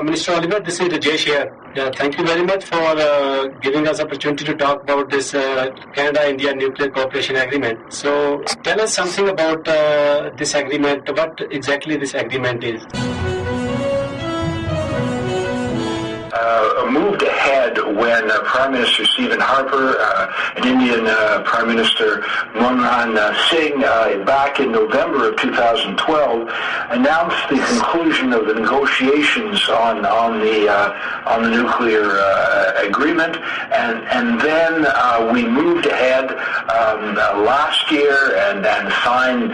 Minister Oliver, this is Rajesh here. Thank you very much for giving us opportunity to talk about this Canada-India Nuclear Cooperation Agreement. So tell us something about this agreement, what exactly this agreement is. Moved ahead when Prime Minister Stephen Harper and Indian Prime Minister Manmohan Singh back in November of 2012 announced the conclusion of the negotiations on the nuclear agreement, and then we moved ahead last year and signed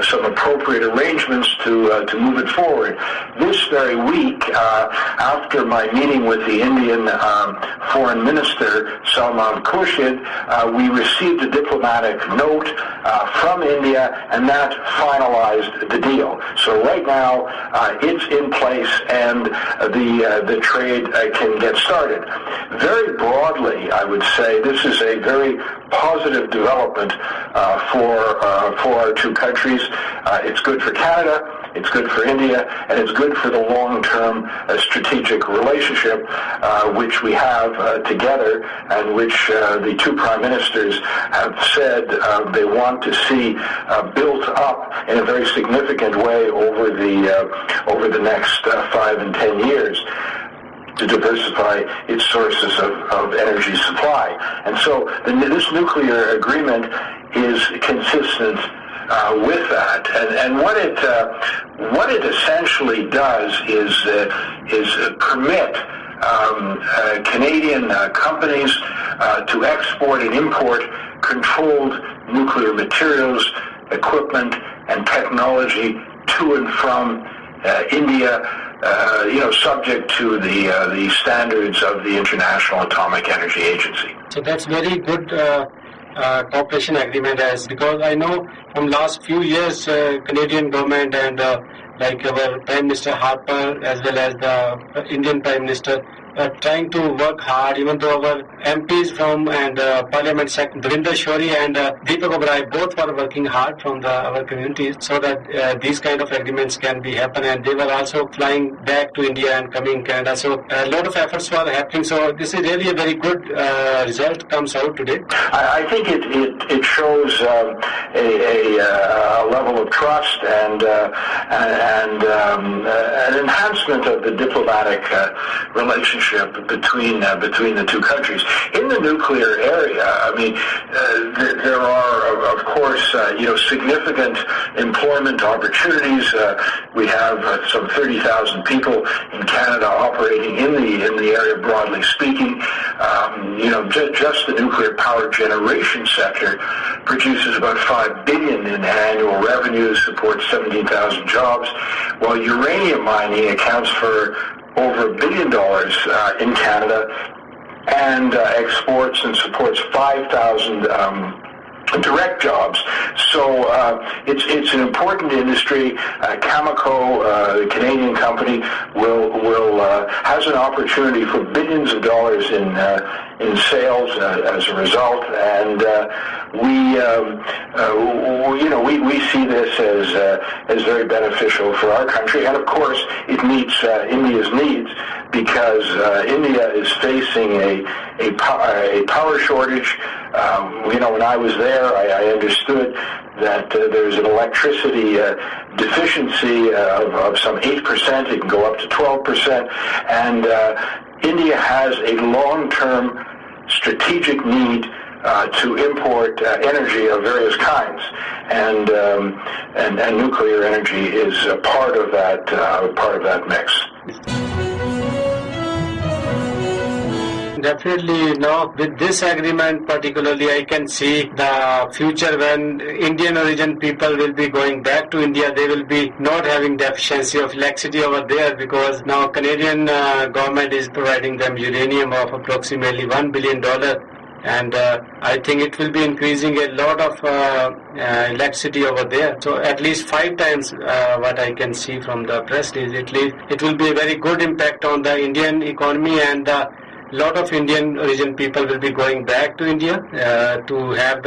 some appropriate arrangements to move it forward. This very week, after my meeting with the Indian Foreign Minister Salman Khurshid, we received a diplomatic note from India, and that finalized the deal. So right now it's in place, and the trade can get started. Very broadly, I would say this is a very positive development for our two countries. It's good for Canada, it's good for India, and it's good for the long-term strategic relationship which we have together, and which the two prime ministers have said they want to see built up in a very significant way over the next 5 and 10 years, to diversify its sources of energy supply. And so this nuclear agreement is consistent with that, and what it essentially does is permit Canadian companies to export and import controlled nuclear materials, equipment, and technology to and from India, subject to the standards of the International Atomic Energy Agency. So that's very good cooperation agreement, because I know from last few years Canadian government and like our Prime Minister Harper as well as the Indian Prime Minister trying to work hard, even though our MPs from and Parliament Secretary Darinder Shourie and Deepak Oberoi both were working hard from our communities so that these kind of agreements can be happen, and they were also flying back to India and coming Canada. So a lot of efforts were happening. So this is really a very good result comes out today. I think it shows a level of trust and an enhancement of the diplomatic relationship between the two countries. In the nuclear area, I mean, there are, of course, significant employment opportunities. We have some 30,000 people in Canada operating in the area, broadly speaking. Just the nuclear power generation sector produces about $5 billion in annual revenue, supports 17,000 jobs, while uranium mining accounts for over $1 billion in Canada, and exports and supports 5,000 direct jobs. So it's an important industry. Cameco, the Canadian company, will has an opportunity for billions of dollars in sales as a result, and we see this as very beneficial for our country, and of course it meets India's needs, because India is facing a power shortage. When I was there, I understood that there's an electricity deficiency of some 8%. It can go up to 12%, and India has a long-term strategic need to import energy of various kinds, and nuclear energy is a part of that mix. Definitely, with this agreement particularly, I can see the future when Indian origin people will be going back to India. They will be not having deficiency of electricity over there, because now Canadian government is providing them uranium of approximately $1 billion. And I think it will be increasing a lot of electricity over there. So at least 5 times what I can see from the press is it will be a very good impact on the Indian economy, and lot of Indian origin people will be going back to India to have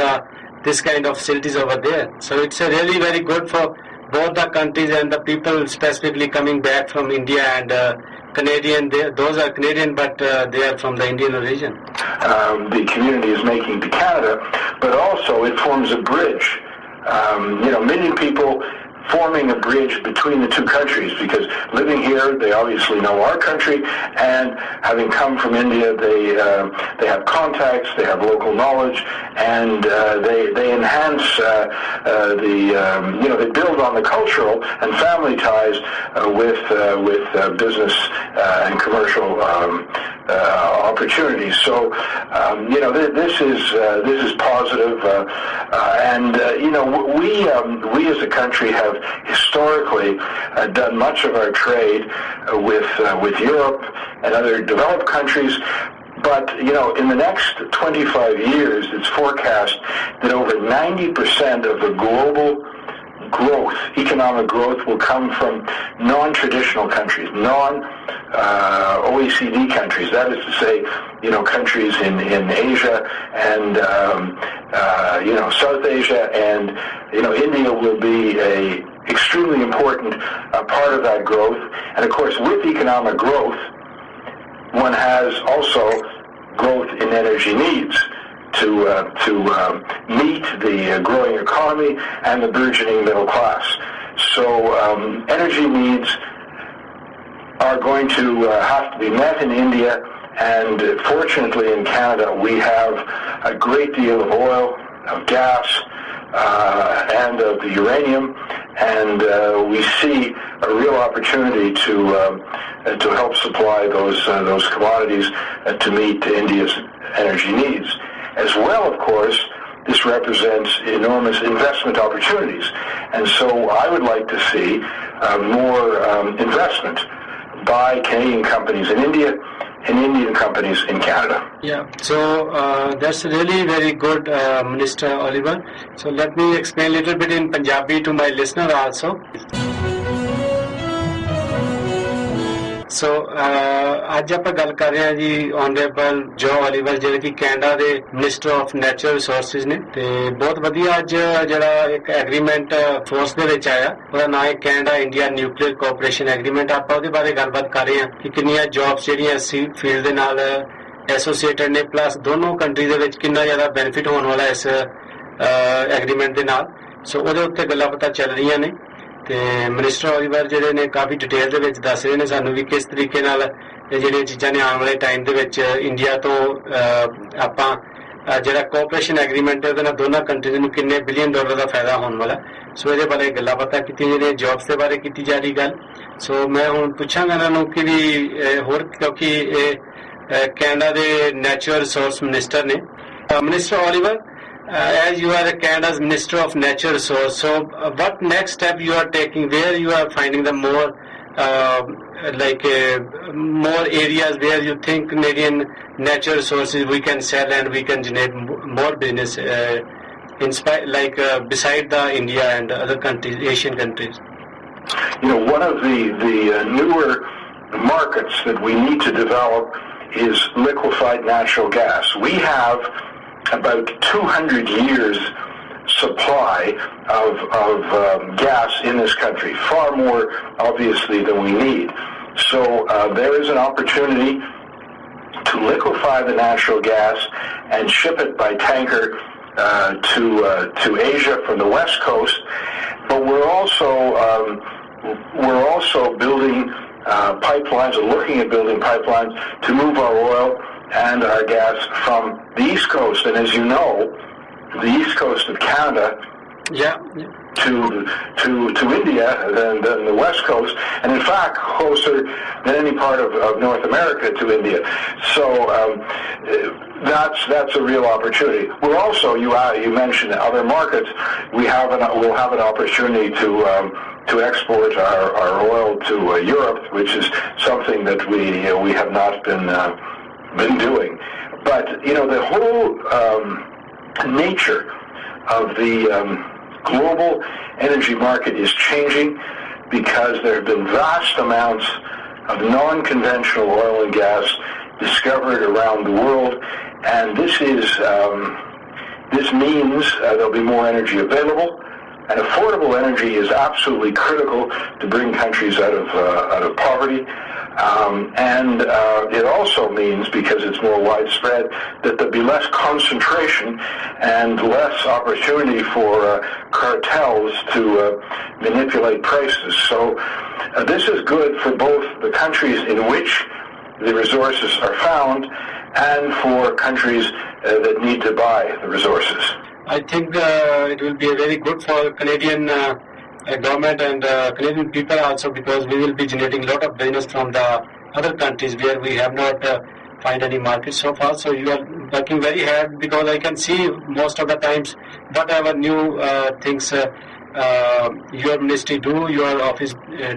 this kind of facilities over there. So it's a really very good for both the countries and the people specifically coming back from India and Canadian. Those are Canadian, but they are from the Indian origin. The community is making to Canada, but also it forms a bridge. Many people forming a bridge between the two countries, because living here, they obviously know our country, and having come from India, they have contacts, they have local knowledge, and they enhance they build on the cultural and family ties with business and commercial opportunities. So this is positive, and we as a country have historically done much of our trade with Europe and other developed countries. But, in the next 25 years, it's forecast that over 90% of the global economic growth will come from non-traditional countries, non-OECD countries. That is to say, countries in Asia and, South Asia, and, India will be a extremely important part of that growth. And of course, with economic growth, one has also growth in energy needs to meet the growing economy and the burgeoning middle class. So energy needs are going to have to be met in India, and fortunately in Canada we have a great deal of oil, of gas, and of the uranium, and we see a real opportunity to help supply those commodities to meet India's energy needs. As well, of course, this represents enormous investment opportunities, and so I would like to see more investment by Canadian companies in India and Indian companies in Canada. Yeah, so that's really very good, Minister Oliver. So let me explain a little bit in Punjabi to my listener also. ਸੋ ਅੱਜ ਆਪਾਂ ਗੱਲ ਕਰ ਰਹੇ ਹਾਂ ਜੀ honourable ਜੋ Oliver ਜਿਹੜੇ ਕਿ ਕੈਨੇਡਾ ਦੇ ਮਿਨਿਸਟਰ ਆਫ ਨੈਚੁਰਲ ਰਿਸੋਰਸਿਸ ਨੇ, ਤੇ ਬਹੁਤ ਵਧੀਆ ਅੱਜ ਜਿਹੜਾ ਇੱਕ ਐਗਰੀਮੈਂਟ ਫੋਰਸ ਦੇ ਵਿੱਚ ਆਇਆ, ਉਹਦਾ ਨਾਂ ਹੈ Canada India nuclear cooperation agreement. ਆਪਾਂ ਉਹਦੇ ਬਾਰੇ ਗੱਲਬਾਤ ਕਰ ਰਹੇ ਹਾਂ ਕਿ ਕਿੰਨੀਆਂ ਜੌਬਸ ਜਿਹੜੀਆਂ ਇਸ ਫੀਲਡ ਦੇ ਨਾਲ ਐਸੋਸੀਏਟਡ ਨੇ, ਪਲੱਸ ਦੋਨੋਂ ਕੰਟਰੀ ਦੇ ਵਿੱਚ ਕਿੰਨਾ ਜ਼ਿਆਦਾ ਬੈਨੀਫਿਟ ਹੋਣ ਵਾਲਾ ਇਸ ਐਗਰੀਮੈਂਟ ਦੇ ਨਾਲ। ਸੋ ਉਹਦੇ ਉੱਤੇ ਗੱਲਾਂ ਪਤਾ ਚੱਲ ਰਹੀਆਂ ਨੇ, ਤੇ ਮਿਨਿਸਟਰ ਓਲੀਵਰ ਜਿਹੜੇ ਨੇ ਕਾਫੀ ਡਿਟੇਲ ਦੇ ਵਿੱਚ ਦੱਸ ਰਹੇ ਨੇ ਸਾਨੂੰ ਵੀ ਕਿਸ ਤਰੀਕੇ ਨਾਲ ਇਹ ਜਿਹੜੀਆਂ ਚੀਜ਼ਾਂ ਨੇ ਆਉਣ ਵਾਲੇ ਟਾਈਮ ਦੇ ਵਿੱਚ ਇੰਡੀਆ ਤੋਂ ਆਪਾਂ ਜਿਹੜਾ ਕੋਆਪਰੇਸ਼ਨ ਐਗਰੀਮੈਂਟ ਹੈ ਉਹਦੇ ਨਾਲ ਦੋਨਾਂ ਕੰਟਰੀਜ਼ ਨੂੰ ਕਿੰਨੇ ਬਿਲੀਅਨ ਡਾਲਰ ਦਾ ਫਾਇਦਾ ਹੋਣ ਵਾਲਾ। ਸੋ ਇਹਦੇ ਬਾਰੇ ਗੱਲਾਂ ਬਾਤਾਂ ਕੀਤੀਆਂ ਜਿਹੜੀਆਂ ਜੌਬਸ ਦੇ ਬਾਰੇ ਕੀਤੀ ਜਾ ਰਹੀ ਗੱਲ। ਸੋ ਮੈਂ ਹੁਣ ਪੁੱਛਾਂਗਾ ਇਹਨਾਂ ਨੂੰ ਕਿ ਵੀ ਹੋਰ, ਕਿਉਂਕਿ ਇਹ ਕੈਨੇਡਾ ਦੇ ਨੈਚੁਰਲ ਰਿਸੋਰਸ ਮਿਨਿਸਟਰ ਨੇ। Minister Oliver, as you are Canada's Minister of Natural Resources, so what next step you are taking, where you are finding the more more areas where you think Canadian natural resources we can sell and we can generate more business beside the India and other countries, Asian countries? One of the newer markets that we need to develop is liquefied natural gas. We have about 200 years supply of gas in this country, far more obviously than we need. So there is an opportunity to liquefy the natural gas and ship it by tanker to Asia from the west coast. But we're also building pipelines, or looking at building pipelines to move our oil and our gas from the East Coast, and as you know, the East Coast of Canada to India than the West Coast, and in fact closer than any part of North America to India. So that's a real opportunity. We're also, you mentioned other markets. We'll have an opportunity to export our oil to Europe, which is something that we have not been doing. But the whole nature of the global energy market is changing, because there have been vast amounts of non-conventional oil and gas discovered around the world, and this means there'll be more energy available. And affordable energy is absolutely critical to bring countries out of poverty. And it also means, because it's more widespread, that there'll be less concentration and less opportunity for cartels to manipulate prices. So this is good for both the countries in which the resources are found and for countries that need to buy the resources. I think it will be very good for Canadian government and Canadian people also, because we will be generating a lot of business from the other countries where we have not find any market so far. So you are working very hard, because I can see most of the times whatever new things your ministry do, your office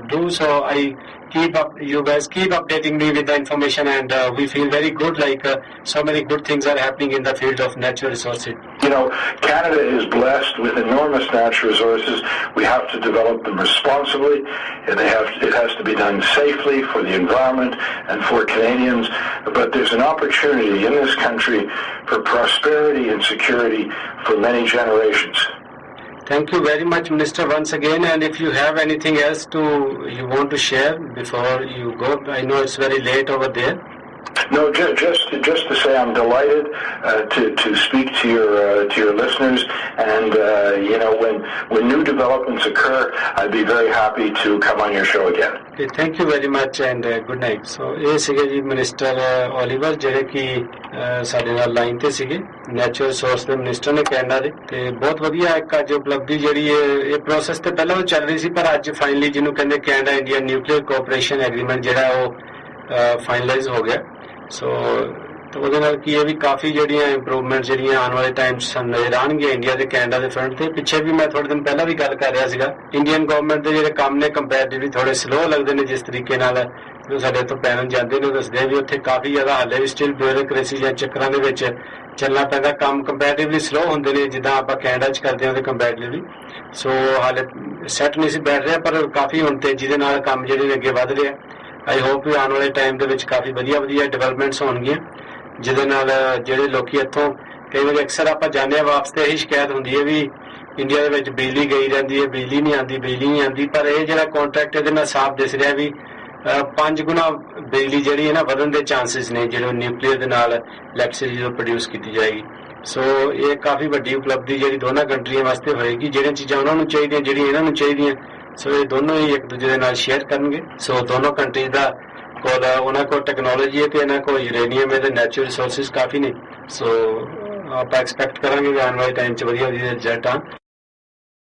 do. So I keep up, you guys keep updating me with the information, and we feel very good, like so many good things are happening in the field of natural resources. You know, Canada is blessed with enormous natural resources. We have to develop them responsibly. It has to be done safely for the environment and for Canadians. But there's an opportunity in this country for prosperity and security for many generations. Thank you very much, Minister, once again. And if you have anything else you want to share before you go, I know it's very late over there. No, just to say I'm delighted to speak to your listeners, and you know, when new developments occur, I'd be very happy to come on your show again. Okay, thank you very much and good night. So ਇਹ ਸੀਗੇ ਜੀ minister Oliver, ਜਿਹੜੇ ਕਿ ਸਾਡੇ ਨਾਲ line ਤੇ ਸੀਗੇ, natural resource ਦੇ ਮਿਨਿਸਟਰ ਨੇ ਕੈਨੇਡਾ ਦੇ। ਤੇ ਬਹੁਤ ਵਧੀਆ ਇੱਕ ਅੱਜ ਉਪਲਬਧੀ ਜਿਹੜੀ ਇਹ ਪ੍ਰੋਸੈਸ ਤੇ ਪਹਿਲਾਂ ਵੀ ਚੱਲ ਰਹੀ ਸੀ, ਪਰ ਅੱਜ ਫਾਈਨਲੀ ਜਿਹਨੂੰ ਕਹਿੰਦੇ Canada India nuclear cooperation agreement ਜਿਹੜਾ ਉਹ ਫਾਈਨਲਾਈਜ਼ ਹੋ ਗਿਆ। ਸੋ ਉਹਦੇ ਨਾਲ ਕੀ ਹੈ ਵੀ ਕਾਫੀ ਜਿਹੜੀਆਂ ਇੰਪਰੂਵਮੈਂਟ ਜਿਹੜੀਆਂ ਆਉਣ ਵਾਲੇ ਟਾਈਮ 'ਚ ਸਾਨੂੰ ਨਜ਼ਰ ਆਉਣਗੀਆਂ ਇੰਡੀਆ ਤੇ ਕੈਨੇਡਾ ਦੇ ਫਰੰਟ ਤੇ। ਪਿੱਛੇ ਵੀ ਮੈਂ ਥੋੜੇ ਦਿਨ ਪਹਿਲਾਂ ਵੀ ਗੱਲ ਕਰ ਰਿਹਾ ਸੀਗਾ, ਇੰਡੀਅਨ ਗਵਰਨਮੈਂਟ ਦੇ ਜਿਹੜੇ ਕੰਮ ਨੇ ਕੰਪੈਰੀਟਿਵਲੀ ਥੋੜੇ ਸਲੋ ਲੱਗਦੇ ਨੇ, ਜਿਸ ਤਰੀਕੇ ਨਾਲ ਸਾਡੇ ਇੱਥੋਂ ਪੈਨਲ ਜਾਂਦੇ ਨੇ ਦੱਸਦੇ ਵੀ ਉੱਥੇ ਕਾਫੀ ਜ਼ਿਆਦਾ ਹਾਲੇ ਵੀ ਸਟਿਲ ਬਿਊਰੋਕ੍ਰੇਸੀ ਜਾਂ ਚੱਕਰਾਂ ਦੇ ਵਿੱਚ ਚੱਲਣਾ ਪੈਂਦਾ, ਕੰਮ ਕੰਪੈਰੀਟਿਵਲੀ ਸਲੋ ਹੁੰਦੇ ਨੇ ਜਿੱਦਾਂ ਆਪਾਂ ਕੈਨੇਡਾ 'ਚ ਕਰਦੇ ਹਾਂ ਉਹਦੇ ਕੰਪੈਰੀਟਿਵਲੀ। ਸੋ ਹਾਲੇ ਸੈੱਟ ਨਹੀਂ ਸੀ ਬੈਠ ਰਿਹਾ, ਪਰ ਕਾਫੀ ਹੁਣ ਤੇਜ਼ੀ ਦੇ ਨਾਲ ਕੰਮ ਜਿਹੜੇ ਨੇ ਅੱਗੇ ਵੱਧ ਰਿਹਾ। ਆਈ ਹੋਪ ਵੀ ਆਉਣ ਵਾਲੇ ਟਾਈਮ ਦੇ ਵਿੱਚ ਕਾਫੀ ਵਧੀਆ ਡਿਵੈਲਪਮੈਂਟਸ ਹੋਣਗੀਆਂ, ਜਿਹਦੇ ਨਾਲ ਜਿਹੜੇ ਲੋਕੀ ਇੱਥੋਂ ਕਈ ਵਾਰੀ ਅਕਸਰ ਆਪਾਂ ਜਾਂਦੇ ਹਾਂ ਵਾਪਸ ਤੇ ਇਹੀ ਸ਼ਿਕਾਇਤ ਹੁੰਦੀ ਹੈ ਵੀ ਇੰਡੀਆ ਦੇ ਵਿੱਚ ਬਿਜਲੀ ਗਈ ਰਹਿੰਦੀ ਹੈ, ਬਿਜਲੀ ਨਹੀਂ ਆਉਂਦੀ। ਪਰ ਇਹ ਜਿਹੜਾ ਕੰਟਰੈਕਟ ਇਹਦੇ ਨਾਲ ਸਾਫ਼ ਦਿਸ ਰਿਹਾ ਵੀ 5 ਗੁਣਾ ਬਿਜਲੀ ਜਿਹੜੀ ਹੈ ਨਾ ਵਧਣ ਦੇ ਚਾਂਸਿਸ ਨੇ ਜਿਹੜੇ ਨਿਊਕਲੀਅਰ ਦੇ ਨਾਲ ਇਲੈਕਟ੍ਰਿਸਿਟੀ ਜਦੋਂ ਪ੍ਰੋਡਿਊਸ ਕੀਤੀ ਜਾਏਗੀ। ਸੋ ਇਹ ਕਾਫੀ ਵੱਡੀ ਉਪਲਬਧੀ ਜਿਹੜੀ ਦੋਨਾਂ ਕੰਟਰੀਆਂ ਵਾਸਤੇ ਹੋਏਗੀ। ਜਿਹੜੀਆਂ ਚੀਜ਼ਾਂ ਉਹਨਾਂ ਨੂੰ ਚਾਹੀਦੀਆਂ, ਜਿਹੜੀਆਂ ਇਹਨਾਂ ਨੂੰ ਚਾਹੀਦੀਆਂ, ਸੋ ਇਹ ਦੋਨੋਂ ਹੀ ਇੱਕ ਦੂਜੇ ਦੇ ਨਾਲ ਸ਼ੇਅਰ ਕਰਨਗੇ। ਸੋ ਦੋਨੋਂ ਕੰਟਰੀਜ਼ ਦਾ ਕੋਲ ਉਹਨਾਂ ਕੋਲ ਟੈਕਨੋਲੋਜੀ ਹੈ ਤੇ ਇਹਨਾਂ ਕੋਲ ਯੂਰੇਨੀਅਮ ਹੈ ਤੇ ਨੈਚੁਰਲ ਰਿਸੋਰਸਿਸ ਕਾਫੀ ਨੇ। ਸੋ ਆਪਾਂ ਐਕਸਪੈਕਟ ਕਰਾਂਗੇ ਕਿ ਆਉਣ ਵਾਲੇ ਟਾਈਮ 'ਚ ਵਧੀਆ ਰਿਜ਼ਲਟ ਆ।